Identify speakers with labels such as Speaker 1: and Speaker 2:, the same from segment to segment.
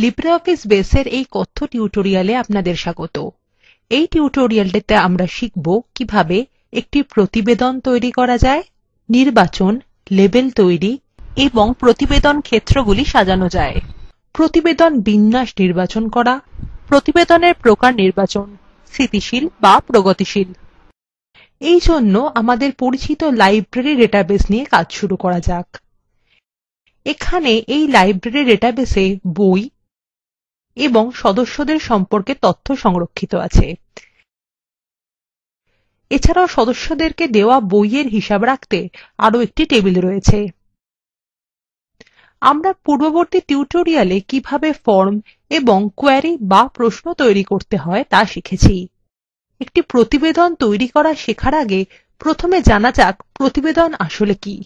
Speaker 1: LibreOffice বেসের এই কথ্য টিউটোরিয়ালে আপনাদের স্বাগত। এই টিউটোরিয়ালটিতে আমরা শিখব কিভাবে একটি প্রতিবেদন তৈরি করা যায়, নির্বাচন, লেবেল তৈরি এবং প্রতিবেদন ক্ষেত্রগুলি সাজানো যায়, প্রতিবেদন বিন্যাস নির্বাচন করা, প্রতিবেদনের প্রকার নির্বাচন, স্থিতিশীল বা প্রগতিশীল। এই জন্য আমাদের পরিচিত লাইব্রেরী ডেটাবেস নিয়ে কাজ শুরু করা যাক। এখানে এই লাইব্রেরী ডেটাবেসে বই এবং সদস্যদের সম্পর্কে তথ্য সংরক্ষিত আছে। এছাড়াও সদস্যদেরকে দেওয়া বইয়ের হিসাব রাখতে আরও একটি টেবিল রয়েছে। আমরা পূর্ববর্তী টিউটোরিয়ালে কিভাবে ফর্ম এবং কোয়েরি বা প্রশ্ন তৈরি করতে হয় তা শিখেছি। একটি প্রতিবেদন তৈরি করা শেখার আগে প্রথমে জানা যাক প্রতিবেদন আসলে কি।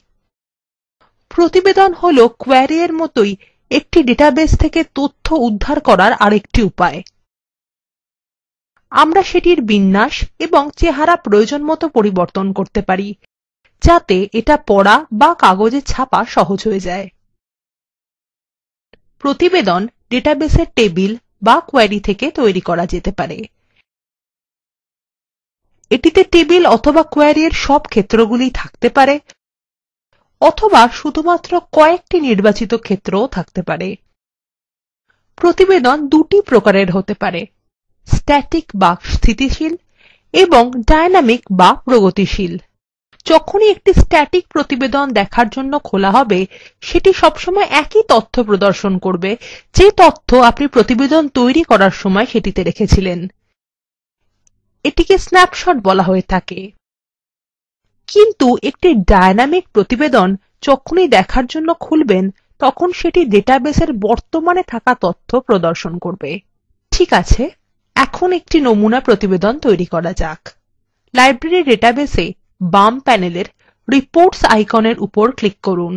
Speaker 1: প্রতিবেদন হল কোয়েরি এর মতোই একটি ডেটাবেস থেকে তথ্য উদ্ধার করার আরেকটি উপায়। আমরা সেটির বিন্যাস এবং চেহারা প্রয়োজন মতো পরিবর্তন করতে পারি, যাতে এটা পড়া বা কাগজে ছাপা সহজ হয়ে যায়। প্রতিবেদন ডেটাবেসের টেবিল বা কোয়েরি থেকে তৈরি করা যেতে পারে। এটিতে টেবিল অথবা কোয়েরি এর সব ক্ষেত্রগুলি থাকতে পারে, অথবা শুধুমাত্র কয়েকটি নির্বাচিত ক্ষেত্রও থাকতে পারে। প্রতিবেদন দুটি প্রকারের হতে পারে: স্ট্যাটিক বা স্থিতিশীল এবং ডাইনামিক বা প্রগতিশীল। যখনই একটি স্ট্যাটিক প্রতিবেদন দেখার জন্য খোলা হবে, সেটি সবসময় একই তথ্য প্রদর্শন করবে, যে তথ্য আপনি প্রতিবেদন তৈরি করার সময় সেটিতে রেখেছিলেন। এটিকে স্ন্যাপশট বলা হয়ে থাকে। কিন্তু একটি ডায়নামিক প্রতিবেদন যখনই দেখার জন্য খুলবেন, তখন সেটি ডেটাবেসের বর্তমানে থাকা তথ্য প্রদর্শন করবে। ঠিক আছে, এখন একটি নমুনা প্রতিবেদন তৈরি করা যাক। লাইব্রেরী ডেটাবেসে বাম প্যানেলের রিপোর্টস আইকনের উপর ক্লিক করুন।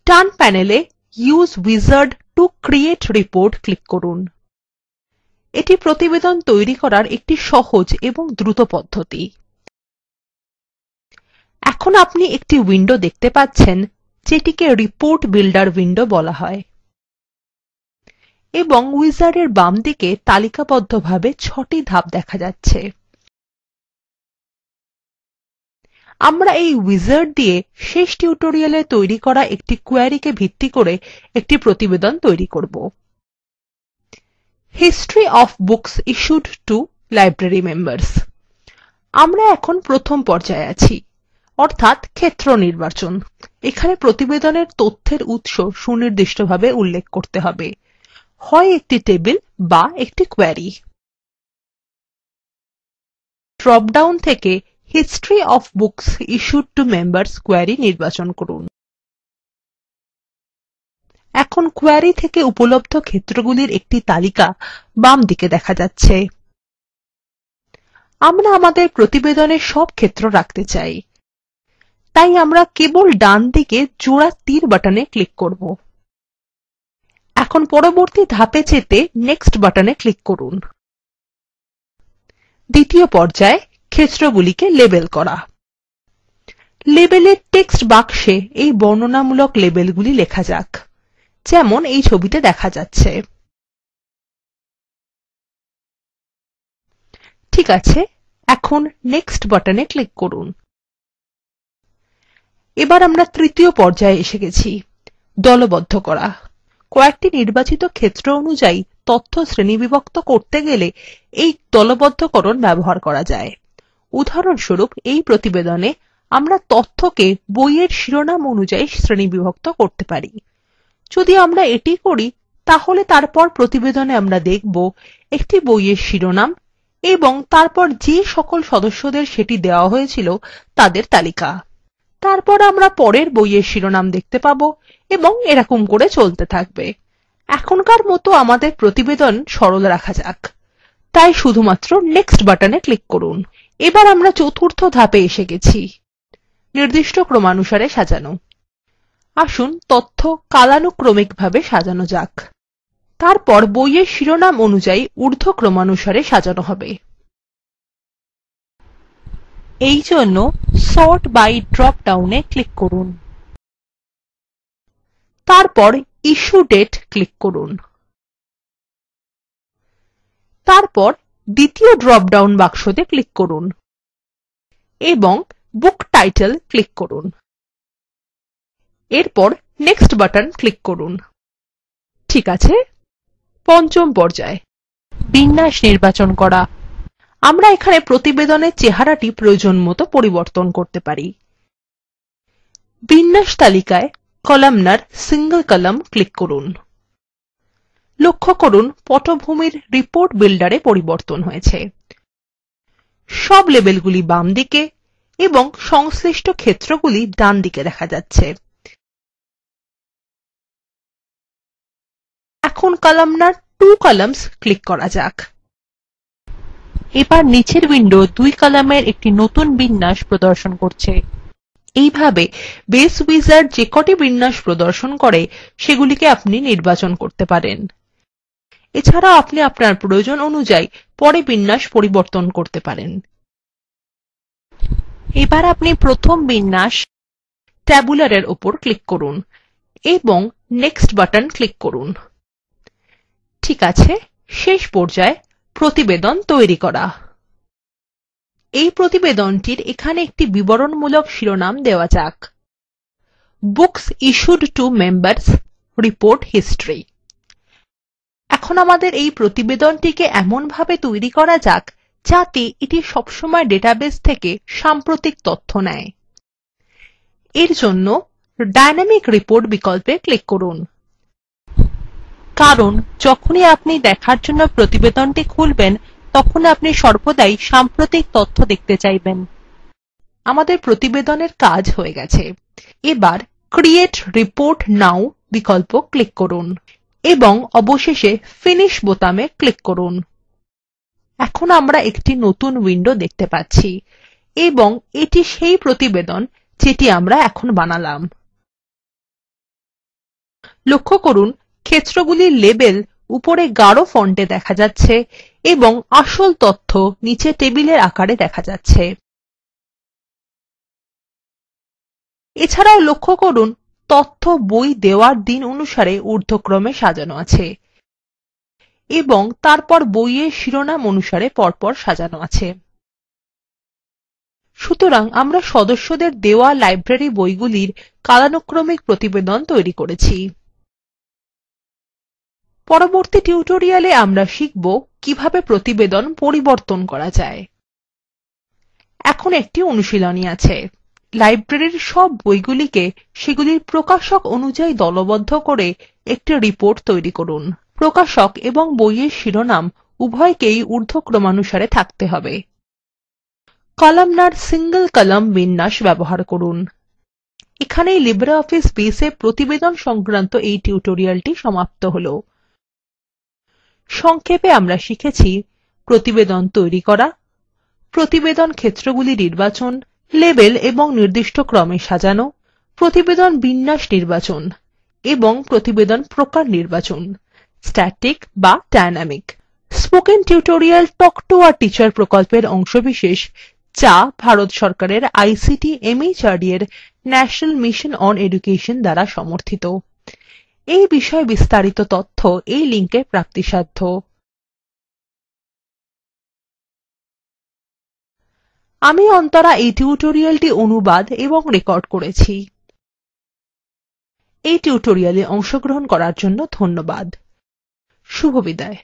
Speaker 1: ডান প্যানেলে use wizard to create report click করুন। এটি প্রতিবেদন তৈরি করার একটি সহজ এবং দ্রুত পদ্ধতি। এখন আপনি একটি উইন্ডো দেখতে পাচ্ছেন, যেটিকে রিপোর্ট বিল্ডার উইন্ডো বলা হয়, এবং উইজার্ডের বাম দিকে তালিকাবদ্ধভাবে ৬টি ধাপ দেখা যাচ্ছে। আমরা এই উইজার্ড দিয়ে শেষ টিউটোরিয়ালে তৈরি করা একটি কোয়েরিকে ভিত্তি করে একটি প্রতিবেদন তৈরি করব। History of books issued two library members. আমরা এখন প্রথম পর্যায়ে আছি, অর্থাৎ ক্ষেত্র নির্বাচন। এখানে প্রতিবেদনের তথ্যের উৎস সুনির্দিষ্টভাবে উল্লেখ করতে হবে, হয় একটি টেবিল বা একটি কোয়েরি। ড্রপ ডাউন থেকে history of books issued two members query নির্বাচন করুন। এখন কোয়েরি থেকে উপলব্ধ ক্ষেত্রগুলির একটি তালিকা বাম দিকে দেখা যাচ্ছে। আমরা আমাদের প্রতিবেদনের সব ক্ষেত্র রাখতে চাই, তাই আমরা কেবল ডান দিকে জোড়া তীর বাটনে ক্লিক করব। এখন পরবর্তী ধাপে যেতে নেক্সট বাটনে ক্লিক করুন। দ্বিতীয় পর্যায় ক্ষেত্রগুলিকে লেবেল করা। লেবেলের টেক্সট বাক্সে এই বর্ণনামূলক লেবেলগুলি লেখা যাক, যেমন এই ছবিতে দেখা যাচ্ছে। ঠিক আছে, এখন নেক্সট বাটনে ক্লিক করুন। এবার আমরা তৃতীয় পর্যায়ে এসে গেছি, দলবদ্ধ করা। কয়েকটি নির্বাচিত ক্ষেত্র অনুযায়ী তথ্য শ্রেণীবিভক্ত করতে গেলে এই দলবদ্ধকরণ ব্যবহার করা যায়। উদাহরণস্বরূপ, এই প্রতিবেদনে আমরা তথ্যকে বইয়ের শিরোনাম অনুযায়ী শ্রেণীবিভক্ত করতে পারি। যদি আমরা এটি করি, তাহলে তারপর প্রতিবেদনে আমরা দেখব একটি বইয়ের শিরোনাম এবং তারপর যে সকল সদস্যদের সেটি দেওয়া হয়েছিল তাদের তালিকা। তারপর আমরা পরের বইয়ের শিরোনাম দেখতে পাবো এবং এরকম করে চলতে থাকবে। এখনকার মতো আমাদের প্রতিবেদন সরল রাখা যাক, তাই শুধুমাত্র নেক্সট বাটনে ক্লিক করুন। এবার আমরা চতুর্থ ধাপে এসে গেছি, নির্দিষ্ট ক্রমানুসারে সাজানো। আসুন তথ্য কালানুক্রমিকভাবে সাজানো যাক। তারপর বইয়ের শিরোনাম অনুযায়ী ঊর্ধ্বক্রমানুসারে সাজানো হবে। এই জন্য সর্ট বাই ড্রপ ডাউনে ক্লিক করুন। তারপর issue date ক্লিক করুন। তারপর দ্বিতীয় ড্রপ ডাউন বাক্সতে ক্লিক করুন এবং book title ক্লিক করুন। এরপর next বাটন ক্লিক করুন। ঠিক আছে, পঞ্চম পর্যায় বিন্যাস নির্বাচন করা। আমরা এখানে প্রতিবেদনের চেহারাটি প্রয়োজনমতো পরিবর্তন করতে পারি। বিন্যাস তালিকায় columnar single column ক্লিক করুন। লক্ষ্য করুন পটভূমির রিপোর্ট বিল্ডারে পরিবর্তন হয়েছে। সব লেবেলগুলি বাম দিকে এবং সংশ্লিষ্ট ক্ষেত্রগুলি ডান দিকে দেখা যাচ্ছে। এখন columnar 2 columns ক্লিক করা যাক। এবার নিচের উইন্ডো 2 কলামের একটি নতুন বিন্যাস প্রদর্শন করছে। এইভাবে বেস উইজার্ড যে কটি বিন্যাস প্রদর্শন করে সেগুলিকে আপনি নির্বাচন করতে পারেন। এছাড়াও আপনি আপনার প্রয়োজন অনুযায়ী পরে বিন্যাস পরিবর্তন করতে পারেন। এবার আপনি প্রথম বিন্যাস ট্যাবুলার এর উপর ক্লিক করুন এবং নেক্সট বাটন ক্লিক করুন। ঠিক আছে, শেষ পর্যায়ে প্রতিবেদন তৈরি করা। এই প্রতিবেদনটির এখানে একটি বিবরণমূলক শিরোনাম দেওয়া যাক, Books issued to members report history। এখন আমাদের এই প্রতিবেদনটিকে এমনভাবে তৈরি করা যাক যাতে এটি সবসময় ডেটাবেস থেকে সাম্প্রতিক তথ্য নেয়। এর জন্য ডাইনামিক রিপোর্ট বিকল্পে ক্লিক করুন, কারণ যখনই আপনি দেখার জন্য প্রতিবেদনটি খুলবেন তখন আপনি সর্বদাই সাম্প্রতিক তথ্য দেখতে চাইবেন। আমাদের প্রতিবেদনের কাজ হয়ে গেছে। এবার ক্রিয়েট রিপোর্ট নাও বিকল্প ক্লিক করুন এবং অবশেষে ফিনিশ বোতামে ক্লিক করুন। এখন আমরা একটি নতুন উইন্ডো দেখতে পাচ্ছি এবং এটি সেই প্রতিবেদন যেটি আমরা এখন বানালাম। লক্ষ্য করুন ক্ষেত্রগুলির লেবেল উপরে গাঢ় ফন্টে দেখা যাচ্ছে এবং আসল তথ্য নিচে টেবিলের আকারে দেখা যাচ্ছে। এছাড়াও লক্ষ্য করুন তথ্য বই দেওয়ার দিন অনুসারে ঊর্ধ্বক্রমে সাজানো আছে এবং তারপর বইয়ের শিরোনাম অনুসারে পরপর সাজানো আছে। সুতরাং আমরা সদস্যদের দেওয়া লাইব্রেরি বইগুলির কালানুক্রমিক প্রতিবেদন তৈরি করেছি। পরবর্তী টিউটোরিয়ালে আমরা শিখব কিভাবে প্রতিবেদন পরিবর্তন করা যায়। এখন একটি অনুশীলনী আছে। লাইব্রেরির সব বইগুলিকে সেগুলির প্রকাশক অনুযায়ী দলবদ্ধ করে একটি রিপোর্ট তৈরি করুন। প্রকাশক এবং বইয়ের শিরোনাম উভয়কেই ঊর্ধ্বক্রমানুসারে থাকতে হবে। কলামনার সিঙ্গল কলাম বিন্যাস ব্যবহার করুন। এখানেই লিব্রিঅফিস বেসে প্রতিবেদন সংক্রান্ত এই টিউটোরিয়ালটি সমাপ্ত হল। সংক্ষেপে আমরা শিখেছি প্রতিবেদন তৈরি করা, প্রতিবেদন ক্ষেত্রগুলি নির্বাচন, লেবেল এবং নির্দিষ্ট ক্রমে সাজানো, প্রতিবেদন বিন্যাস নির্বাচন এবং প্রতিবেদন প্রকার নির্বাচন, স্ট্যাটিক বা dynamic. Spoken tutorial talk to a teacher প্রকল্পের অংশবিশেষ যা ভারত সরকারের আইসিটি এমএচআরডি এর ন্যাশনাল মিশন অন এডুকেশন দ্বারা সমর্থিত। এই বিষয়ে বিস্তারিত তথ্য এই লিঙ্কে প্রাপ্তিসাধ্য। আমি অন্তরা এই টিউটোরিয়ালটি অনুবাদ এবং রেকর্ড করেছি। এই টিউটোরিয়ালে অংশগ্রহণ করার জন্য ধন্যবাদ। শুভবিদায়।